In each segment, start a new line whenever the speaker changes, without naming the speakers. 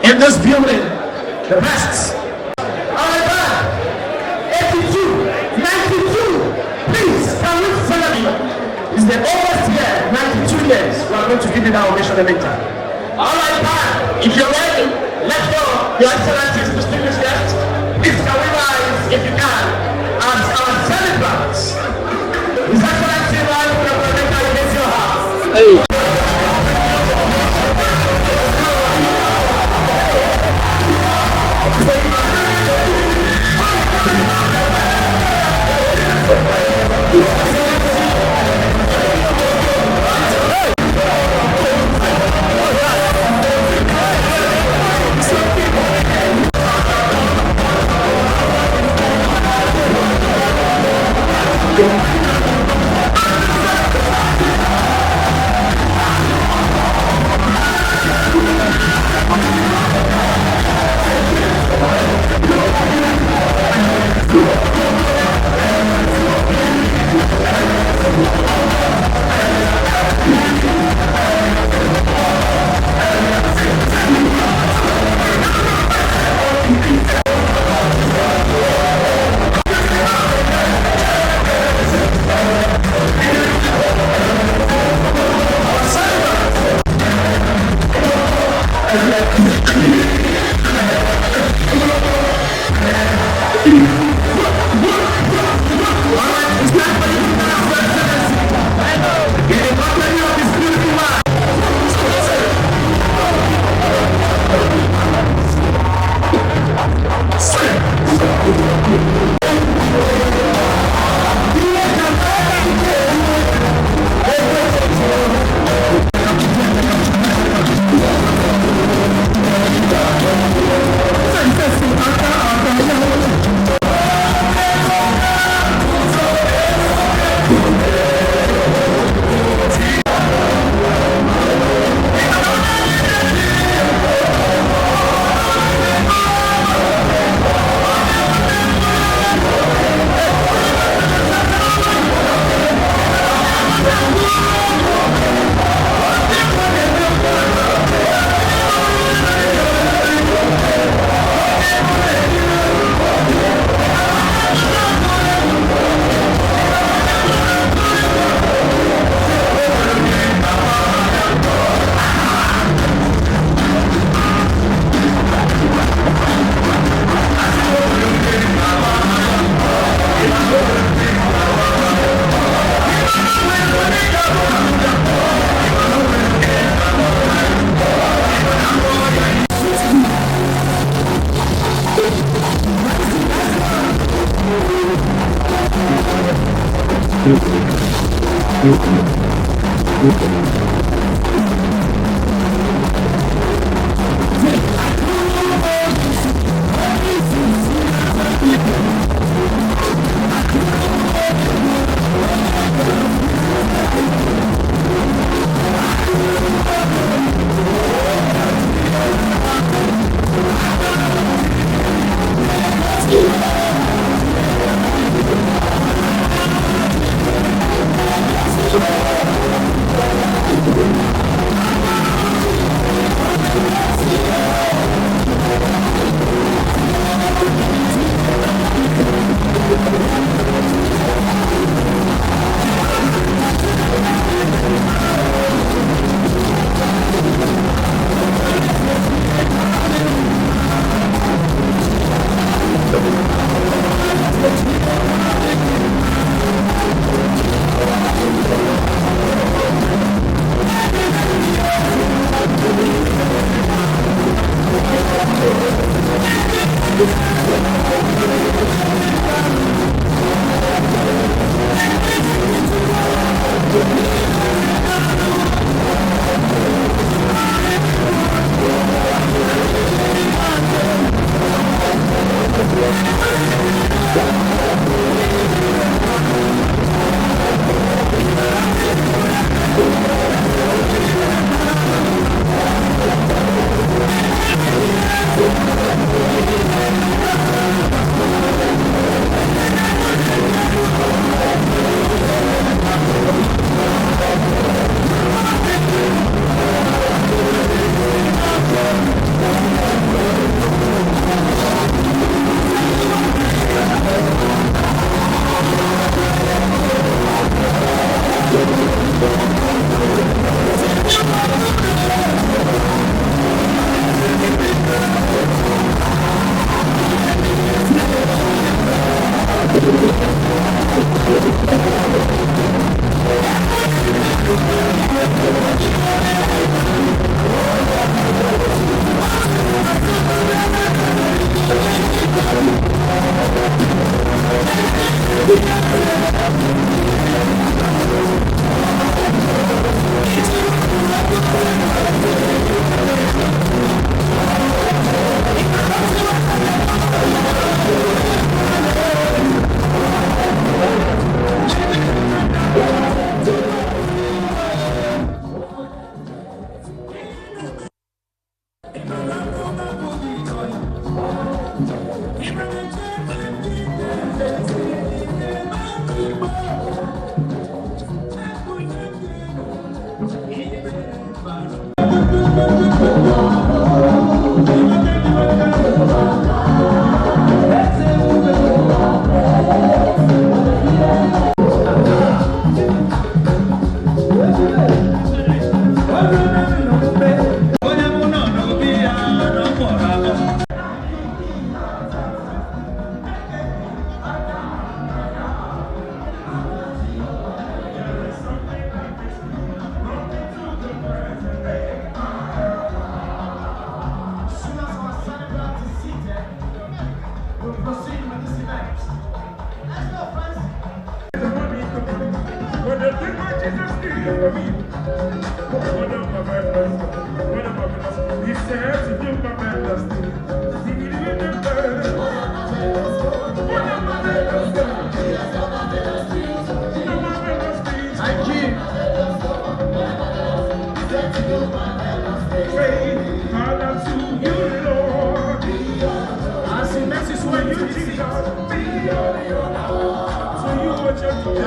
In this building, the best. Alright, 82, 92. Please, can we follow me? It's the oldest year, 92 years. We are going to give you that ovation later. Alright, if you're ready, let's go. Your Excellencies, distinguished guests, please can we rise if you can as our celebrants. His Excellency, rise for the Pro-Wike EMEKA. Hey.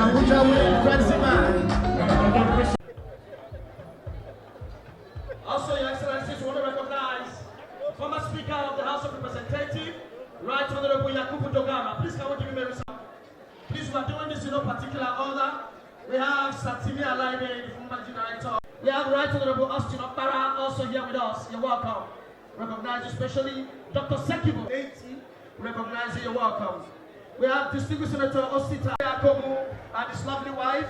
Abuja will impress the man. Also, Your Excellencies, we want to recognize former Speaker of the House of Representatives, Right Honorable Akpoti-Uduaghan. Please can we give him a resource? Please, we are doing this in no particular order. We have Satimi Alaide, the former Director. We have Right Honorable Austin Okpara also here with us. You're welcome. Recognize especially Dr. Sekibo, 80. Recognize you, you're welcome. We have Distinguished Senator Osita Akobu and his lovely wife,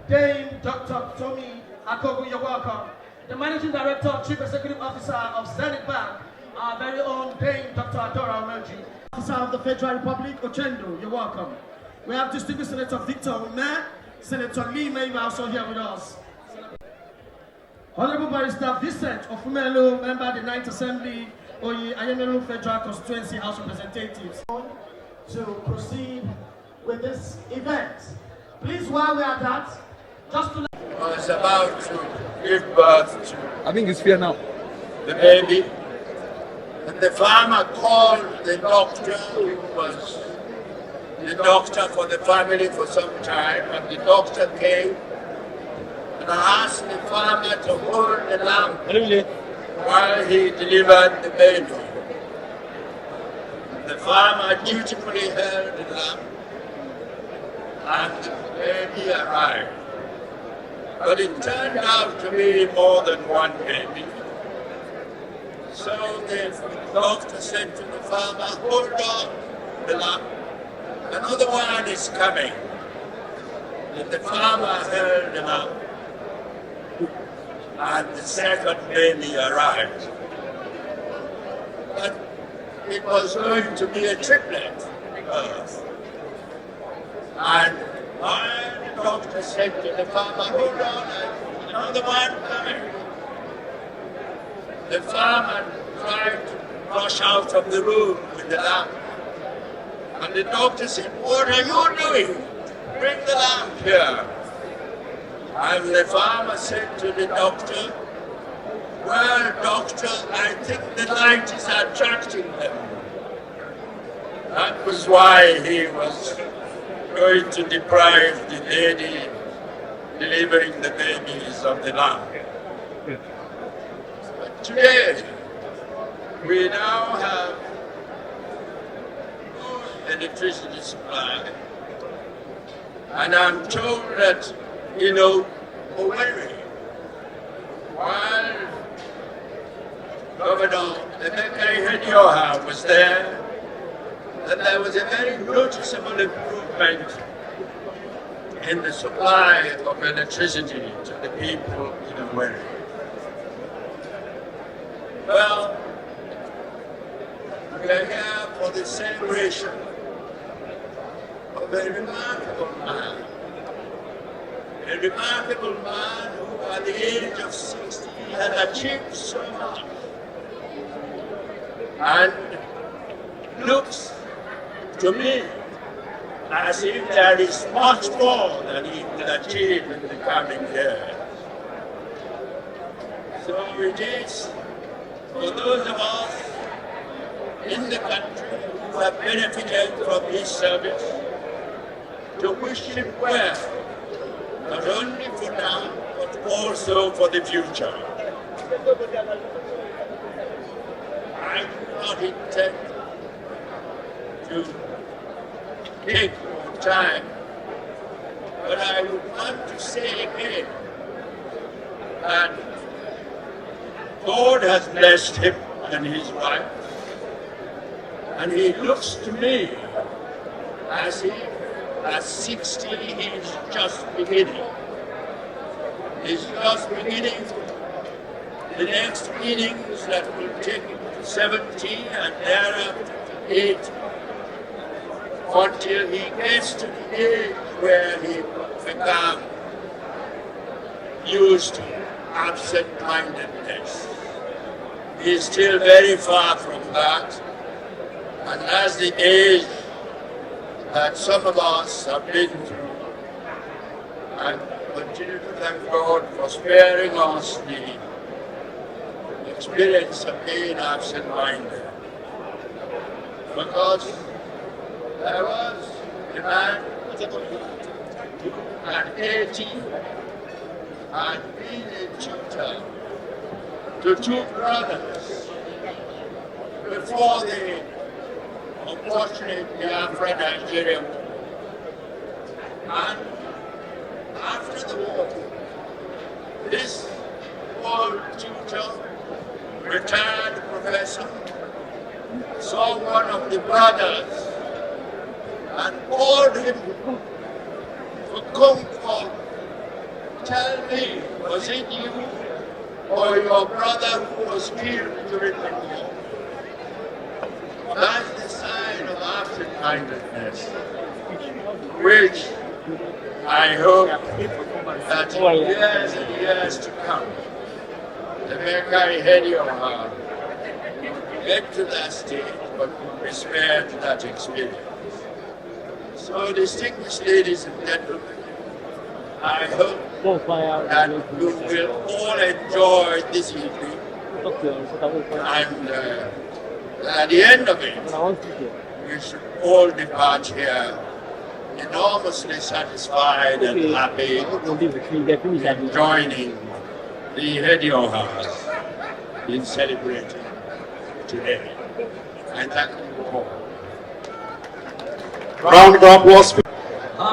Dame Dr. Tommy Akobu, you're welcome. The Managing Director, Chief Executive Officer of Zenith Bank, our very own Dame Dr. Adora Omeji. Officer of the Federal Republic, Ochendo, you're welcome. We have Distinguished Senator Victor Ume, Senator Lee May also here with us. Honorable Barrister Vincent Ofumelo, member of the 9th Assembly, Oyi Ayemelu Federal Constituency House of Representatives. To proceed with this event. Please, while we are that, just to
is about to give birth to,
I think it's fair now,
the baby, And the farmer called the doctor, who was the doctor for the family for some time, and the doctor came and asked the farmer to hold the lamb while he delivered the baby. The farmer dutifully held the lamb, and the baby arrived. But it turned out to be more than one baby. So the doctor said to the farmer, hold on the lamb, another one is coming. And the farmer held the lamb, and the second baby arrived. But it was going to be a triplet birth. And the doctor said to the farmer, hold on, another one coming. The farmer tried to rush out of the room with the lamb. And the doctor said, what are you doing? Bring the lamb here. And the farmer said to the doctor, well, doctor, I think the light is attracting them. That was why he was going to deprive the lady delivering the babies of the lamb. But today, we now have electricity supply, and I'm told that, while Governor EMEKA was there, that there was a very noticeable improvement in the supply of electricity to the people in Owerri. Well, we are here for the celebration of a remarkable man. A remarkable man who at the age of 60 had achieved so much and looks to me as if there is much more that he will achieve in the coming years. So it is for those of us in the country who have benefited from his service to wish him well, not only for now, but also for the future. I do not intend to take more time, but I would want to say again that God has blessed him and his wife, and he looks to me as if at 60 he is just beginning. He's just beginning the next innings that will take him to 70 and thereafter to 80, until he gets to the age where he becomes used to absent-mindedness. He is still very far from that, and as the age that some of us have been through, and continue to thank God for sparing us the experience of being absent-minded. Because there was a man at 80 and being a tutor to two brothers before the unfortunate Biafra Nigeria war. And after the war, this old tutor, retired professor, saw one of the brothers and called him for comfort. Tell me, was it you or your brother who was killed during the war? That's the sign of absent-mindedness, which I hope that in years and years to come, the EMEKA get to that stage, but will be spared that experience. So, distinguished ladies and gentlemen, I hope that you will all enjoy this evening, and At the end of it, we should all depart here enormously satisfied and happy in joining the EMEKA in celebrating today. I thank you all.
Round of applause.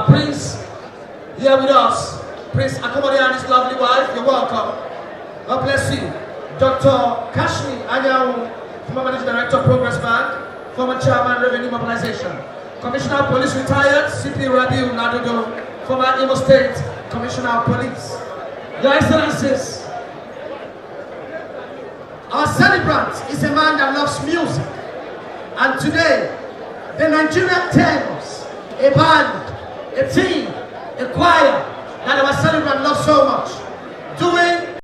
Prince, here with us. Prince Akpoti-Uduaghan and his lovely wife, you're welcome. God bless you. Dr. Kashmi Ayawu, former Managing Director of Progress Bank, former Chairman Revenue Mobilization. Commissioner of Police retired, CP Rabiu Nadodo, former Imo State Commissioner of Police. Your Excellencies, our celebrant is a man that loves music. And today, the Nigerian Thames, a band, a team, a choir that our celebrant loves so much, doing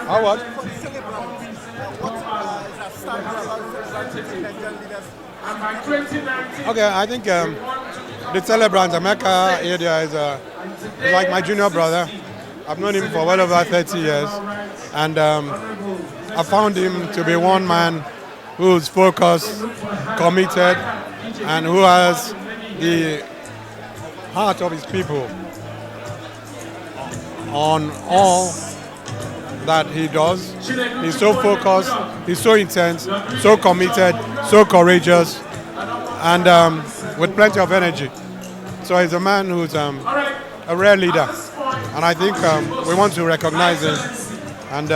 How what?
For the celebrants, what is a stand about celebrating Nigerian leaders?
Okay, I think the celebrant, EMEKA, is like my junior brother. I've known him for well over 30 years. And I found him to be one man who's focused, committed, and who has the heart of his people on all that he does. He's so focused, he's so intense, so committed, so courageous, and with plenty of energy. So he's a man who's a rare leader, and I think we want to recognize him, and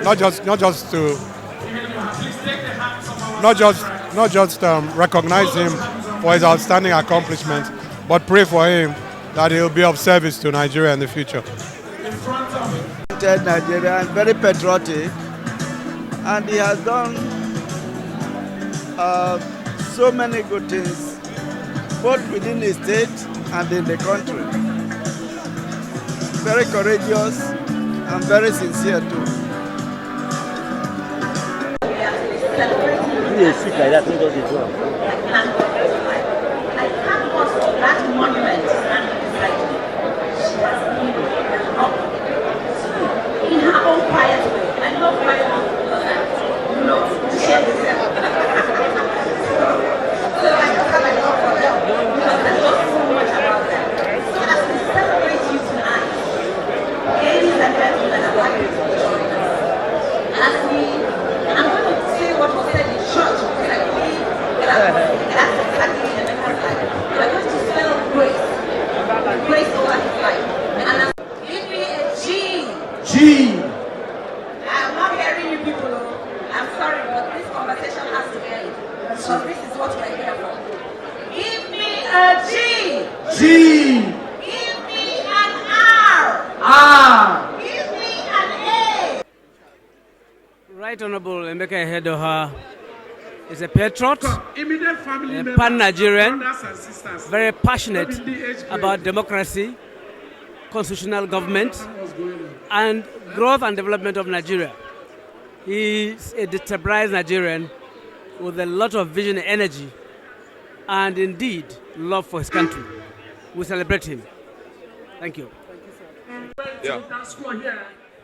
not just recognize him for his outstanding accomplishments, but pray for him that he'll be of service to Nigeria in the future.
Nigeria and very patriotic, and he has done so many good things both within the state and in the country. Very courageous and very sincere too.
Right Honorable EMEKA is a patriot, a pan-Nigerian, very passionate about democracy, constitutional government, and growth and development of Nigeria. He is a determined Nigerian with a lot of vision and energy, and indeed love for his country. We celebrate him. Thank you.
Yeah.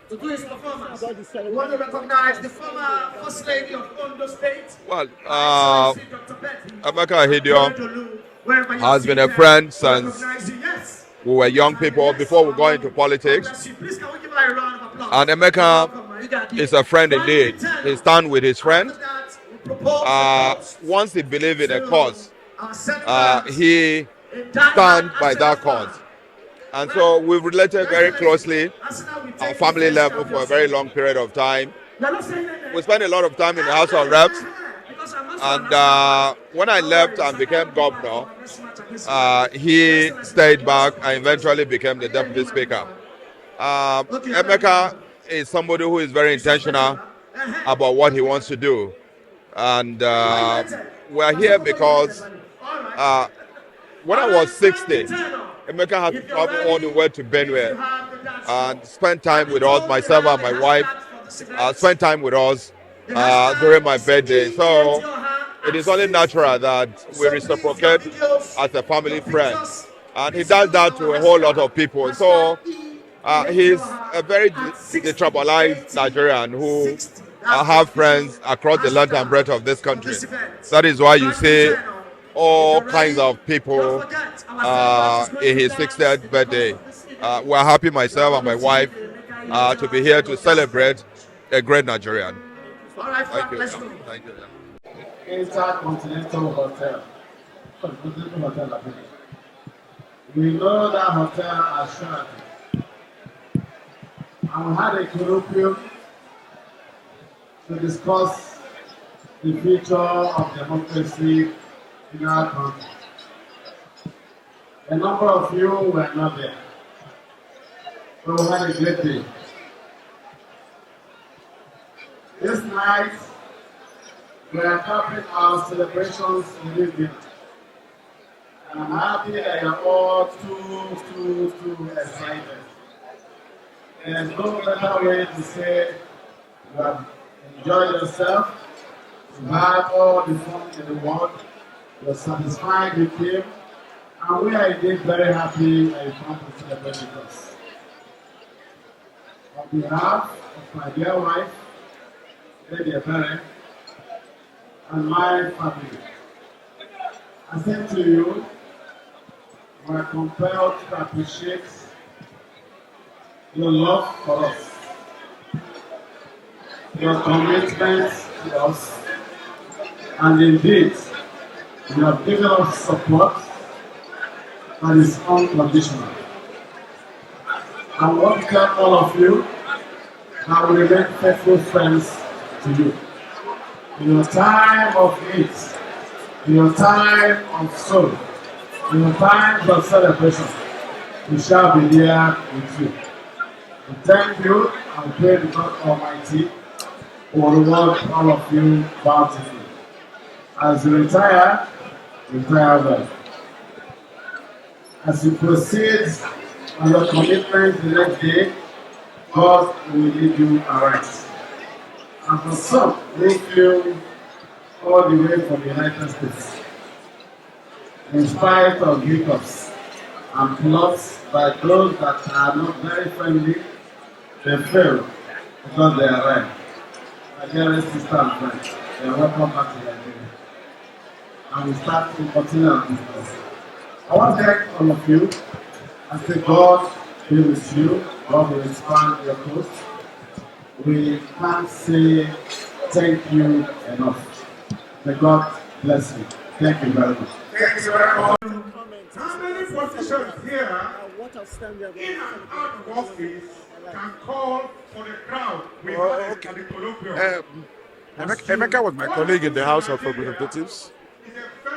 To do his performance. We want to recognize the former First Lady of Ondo State.
Well, EMEKA has been a friend since we were young people, before we got into politics. And EMEKA is a friend indeed. He stands with his friend. Once he believes in a cause, he stands by that cause. And so we've related very closely at family level for a very long period of time. We spent a lot of time in the House of Reps. And when I left and became governor, he stayed back and eventually became the deputy speaker. EMEKA is somebody who is very intentional about what he wants to do. And we're here because when I was 60, EMEKA had to travel all the way to Benue and spend time with us, myself and my wife, spend time with us during my birthday. So it is only natural that we reciprocate as a family friend. And he does that to a whole lot of people. So he's a very detribalized Nigerian who have friends across the length and breadth of this country. That is why you see all kinds of people in his 60th birthday. We're happy, myself and my wife, to be here to celebrate a great Nigerian. Thank you. Thank you.
Intercontinental Hotel. We know that hotel as Sheraton. And we had a colloquium to discuss the future of democracy in our country. A number of you were not there. So we had a great day. This night, we are capping our celebrations in this dinner. And I'm happy that you're all too excited. There's no better way to say you have enjoyed yourself, you have all the fun in the world, you're satisfied with him, and we are indeed very happy that you come to celebrate with us. On behalf of my dear wife, Lady Ebere, and my family, I say to you, we are compelled to appreciate your love for us, your commitment to us, and indeed, you have given us support that is unconditional. I want to tell all of you that we remain faithful friends to you. In your time of need, in your time of sorrow, in your times of celebration, we shall be there with you. We thank you and pray to God Almighty will reward all of you bountifully. As you retire well. As you proceed on your commitment the next day, God will lead you aright. And for some who flew all the way from the United States, in spite of hiccups and plots by those that are not very friendly, they fail because they are right. My dearest sister and friends, they are welcome back to Nigeria. And we start to continue our business. I want to thank all of you. I say God be with you. God will expand your coast. We can't say thank you enough. May God bless you. Thank you very much. Thank you very much. How many politicians here in and out of office can call for the crowd without the colloquial?
EMEKA was my colleague in the House of Representatives.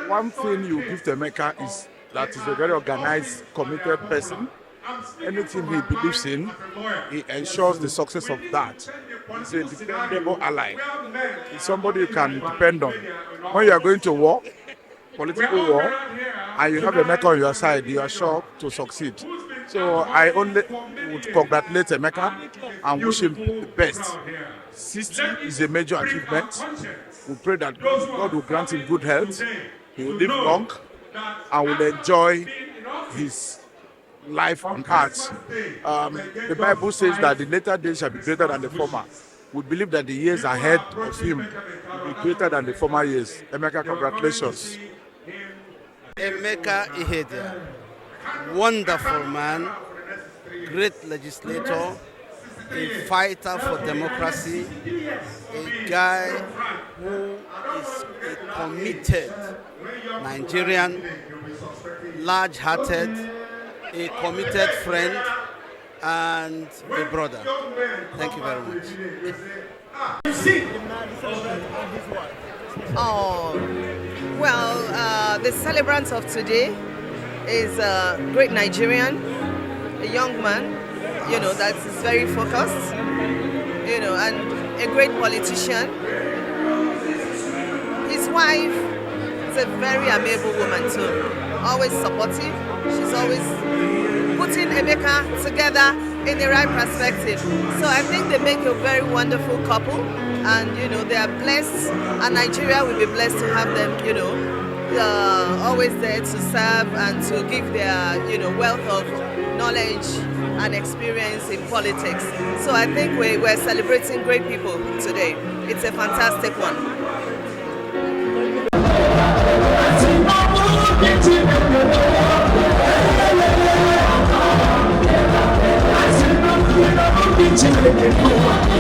One thing you give to EMEKA is that he's a very organized, committed person. Anything he believes in, he ensures the success of that. He's a dependable ally. He's somebody you can depend on. When you are going to war, political war, and you have EMEKA on your side, you are sure to succeed. So I only would congratulate EMEKA and wish him the best. 60 is a major achievement. We pray that God will grant him good health, he will live long, and will enjoy his life on earth. The Bible says that the later days shall be greater than the former. We believe that the years ahead of him will be greater than the former years. EMEKA, congratulations.
EMEKA IHEDIOHA, wonderful man, great legislator, a fighter for democracy, a guy who is a committed Nigerian, large-hearted, a committed friend, and a brother. Thank you very much.
Oh, well, the celebrant of today is a great Nigerian, a young man, that is very focused, and a great politician. His wife is a very amiable woman too, always supportive. She's always putting EMEKA together in the right perspective. So I think they make a very wonderful couple, and they are blessed, and Nigeria will be blessed to have them, always there to serve and to give their, wealth of knowledge and experience in politics. So I think we're celebrating great people today. It's a fantastic one.
Thank you.